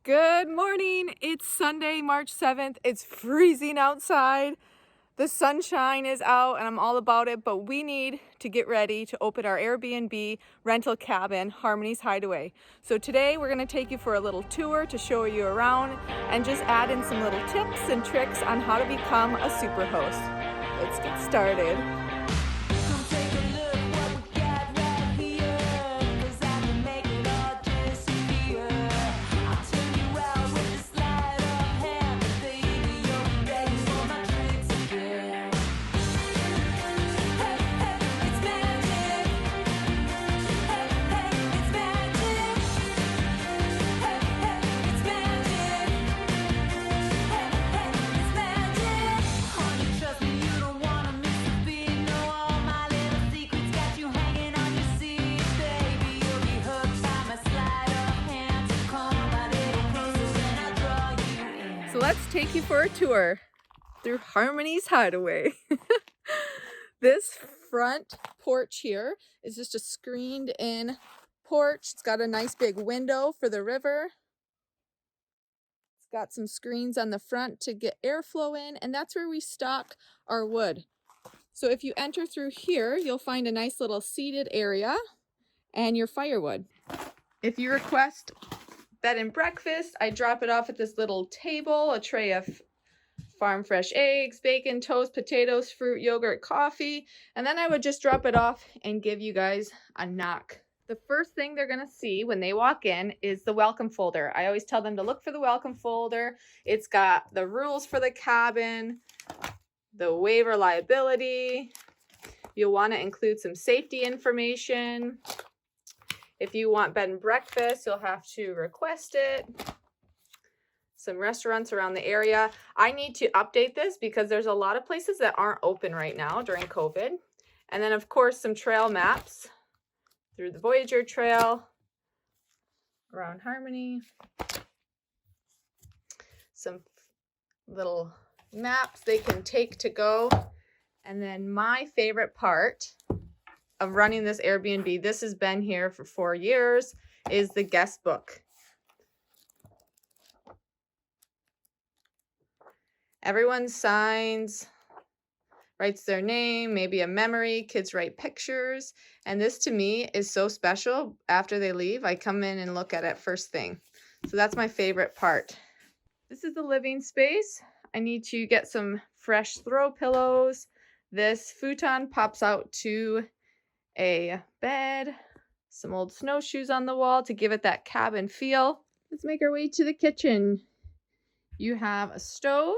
Good morning. It's Sunday, March 7th. It's freezing outside. The sunshine is out and I'm all about it, but we need to get ready to open our Airbnb rental cabin, Harmony's Hideaway. So today we're going to take you for a little tour to show you around and just add in some little tips and tricks on how to become a super host. Let's get started. So let's take you for a tour through Harmony's Hideaway. This front porch here is just a screened in porch. It's got a nice big window for the river. It's got some screens on the front to get airflow in, and that's where we stock our wood. So if you enter through here, you'll find a nice little seated area and your firewood. If you request bed and breakfast, I drop it off at this little table, a tray of farm fresh eggs, bacon, toast, potatoes, fruit, yogurt, coffee, and then I would just drop it off and give you guys a knock. The first thing they're going to see when they walk in is the welcome folder. I always tell them to look for the welcome folder. It's got the rules for the cabin, the waiver liability. You'll want to include some safety information. If you want bed and breakfast, you'll have to request it. Some restaurants around the area. I need to update this because there's a lot of places that aren't open right now during COVID. And then of course some trail maps through the Voyager Trail around Harmony. Some little maps they can take to go. And then my favorite part of running this Airbnb, this has been here for 4 years, is the guest book. Everyone signs, writes their name, maybe a memory, kids write pictures, and this to me is so special. After they leave, I come in and look at it first thing. So that's my favorite part. This is the living space. I need to get some fresh throw pillows. This futon pops out to a bed, some old snowshoes on the wall to give it that cabin feel. Let's make our way to the kitchen. You have a stove,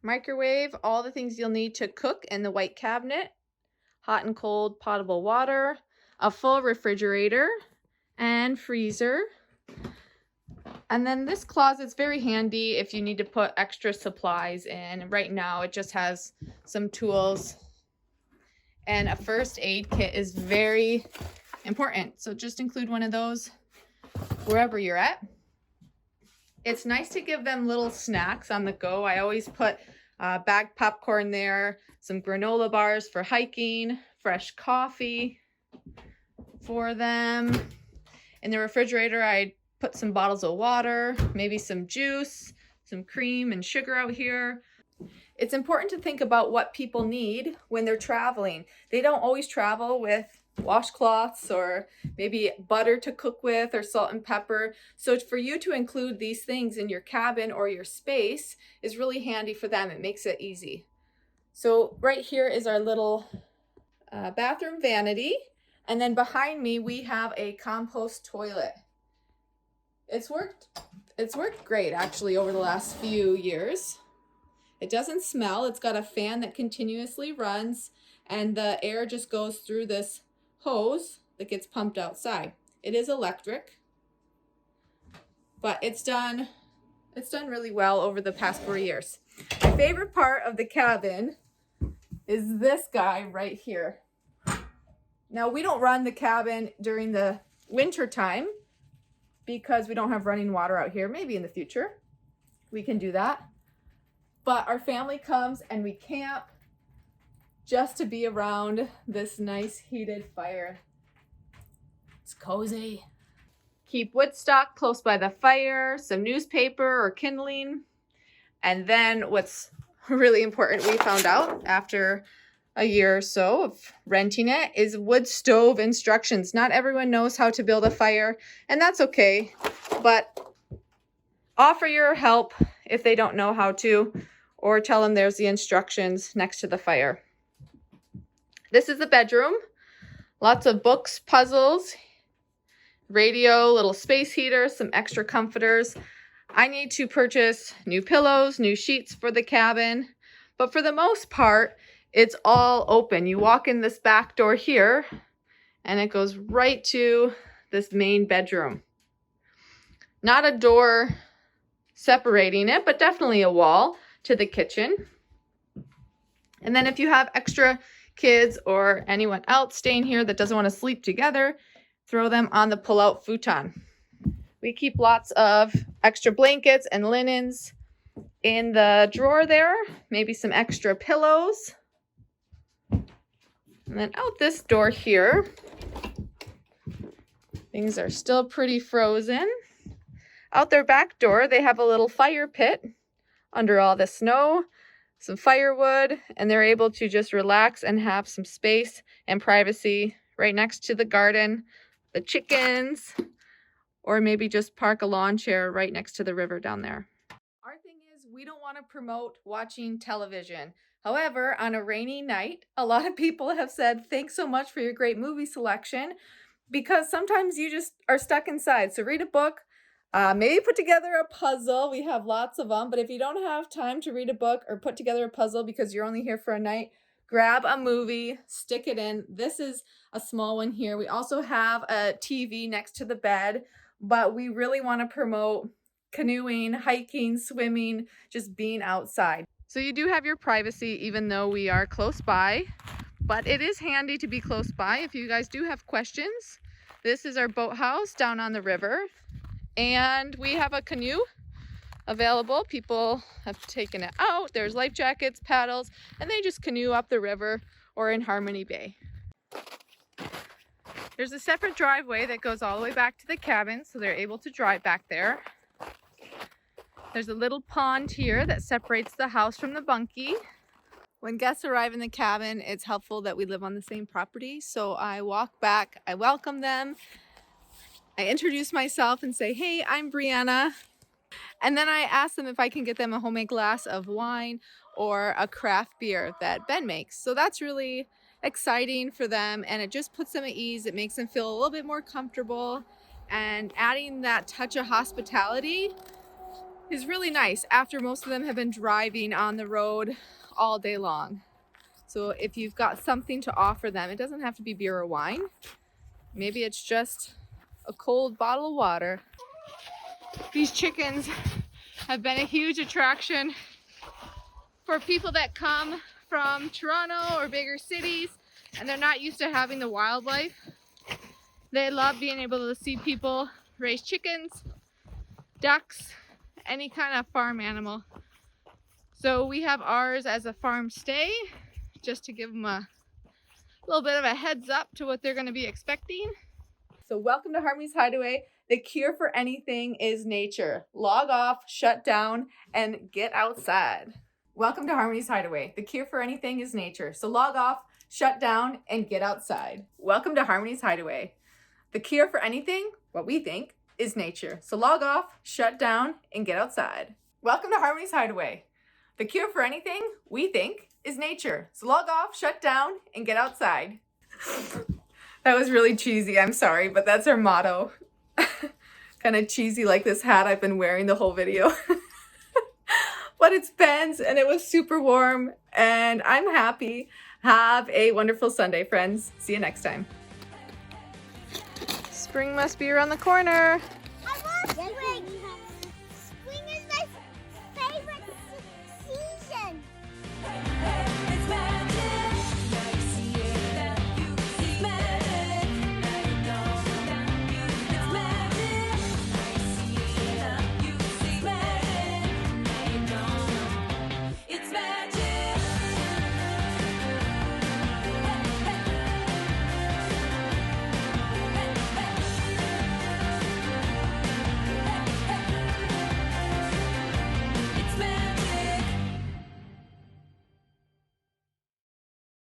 microwave, all the things you'll need to cook in the white cabinet, hot and cold potable water, a full refrigerator and freezer. And then this closet's very handy if you need to put extra supplies in. Right now it just has some tools. And a first aid kit is very important. So just include one of those wherever you're at. It's nice to give them little snacks on the go. I always put bagged popcorn there, some granola bars for hiking, fresh coffee for them. In the refrigerator, I put some bottles of water, maybe some juice, some cream and sugar out here. It's important to think about what people need when they're traveling. They don't always travel with washcloths or maybe butter to cook with or salt and pepper. So for you to include these things in your cabin or your space is really handy for them. It makes it easy. So right here is our little bathroom vanity. And then behind me, we have a compost toilet. It's worked great actually over the last few years. It doesn't smell. It's got a fan that continuously runs and the air just goes through this hose that gets pumped outside. It is electric, but it's done really well over the past 4 years. My favorite part of the cabin is this guy right here. Now we don't run the cabin during the winter time because we don't have running water out here. Maybe in the future we can do that. But our family comes and we camp just to be around this nice heated fire. It's cozy. Keep wood stock close by the fire, some newspaper or kindling. And then what's really important, we found out after a year or so of renting it, is wood stove instructions. Not everyone knows how to build a fire, and that's okay, but offer your help if they don't know how to, or tell them there's the instructions next to the fire. This is the bedroom. Lots of books, puzzles, radio, little space heater, some extra comforters. I need to purchase new pillows, new sheets for the cabin, but for the most part, it's all open. You walk in this back door here, and it goes right to this main bedroom. Not a door separating it, but definitely a wall to the kitchen. And then if you have extra kids or anyone else staying here that doesn't want to sleep together, throw them on the pull-out futon. We keep lots of extra blankets and linens in the drawer there, maybe some extra pillows. And then out this door here, things are still pretty frozen. Out their back door, they have a little fire pit under all the snow, some firewood, and they're able to just relax and have some space and privacy right next to the garden, the chickens, or maybe just park a lawn chair right next to the river down there. Our thing is, we don't want to promote watching television. However, on a rainy night, a lot of people have said, thanks so much for your great movie selection, because sometimes you just are stuck inside. So read a book, maybe put together a puzzle. We have lots of them, but if you don't have time to read a book or put together a puzzle because you're only here for a night, grab a movie, stick it in. This is a small one here. We also have a TV next to the bed, but we really want to promote canoeing, hiking, swimming, just being outside. So you do have your privacy even though we are close by, but it is handy to be close by if you guys do have questions. This is our boathouse down on the river, and we have a canoe available. People have taken it out. There's life jackets, paddles, and they just canoe up the river or in Harmony Bay. There's a separate driveway that goes all the way back to the cabin, so they're able to drive back there. There's a little pond here that separates the house from the bunkie. When guests arrive in the cabin, it's helpful that we live on the same property, so I walk back, I welcome them, I introduce myself and say, hey, I'm Brianna. And then I ask them if I can get them a homemade glass of wine or a craft beer that Ben makes. So that's really exciting for them, and it just puts them at ease. It makes them feel a little bit more comfortable, and adding that touch of hospitality is really nice after most of them have been driving on the road all day long. So if you've got something to offer them, it doesn't have to be beer or wine. Maybe it's just a cold bottle of water. These chickens have been a huge attraction for people that come from Toronto or bigger cities and they're not used to having the wildlife. They love being able to see people raise chickens, ducks, any kind of farm animal. So we have ours as a farm stay, just to give them a little bit of a heads up to what they're going to be expecting. So welcome to Harmony's Hideaway. The cure for anything is nature. Log off, shut down, and get outside. Welcome to Harmony's Hideaway. The cure for anything is nature. So log off, shut down, and get outside. Welcome to Harmony's Hideaway. The cure for anything, what we think, is nature. So log off, shut down, and get outside. Welcome to Harmony's Hideaway. The cure for anything, we think, is nature. So log off, shut down, and get outside. That was really cheesy, I'm sorry, but that's our motto. Kind of cheesy like this hat I've been wearing the whole video. But it's Ben's and it was super warm and I'm happy. Have a wonderful Sunday, friends. See you next time. Spring must be around the corner.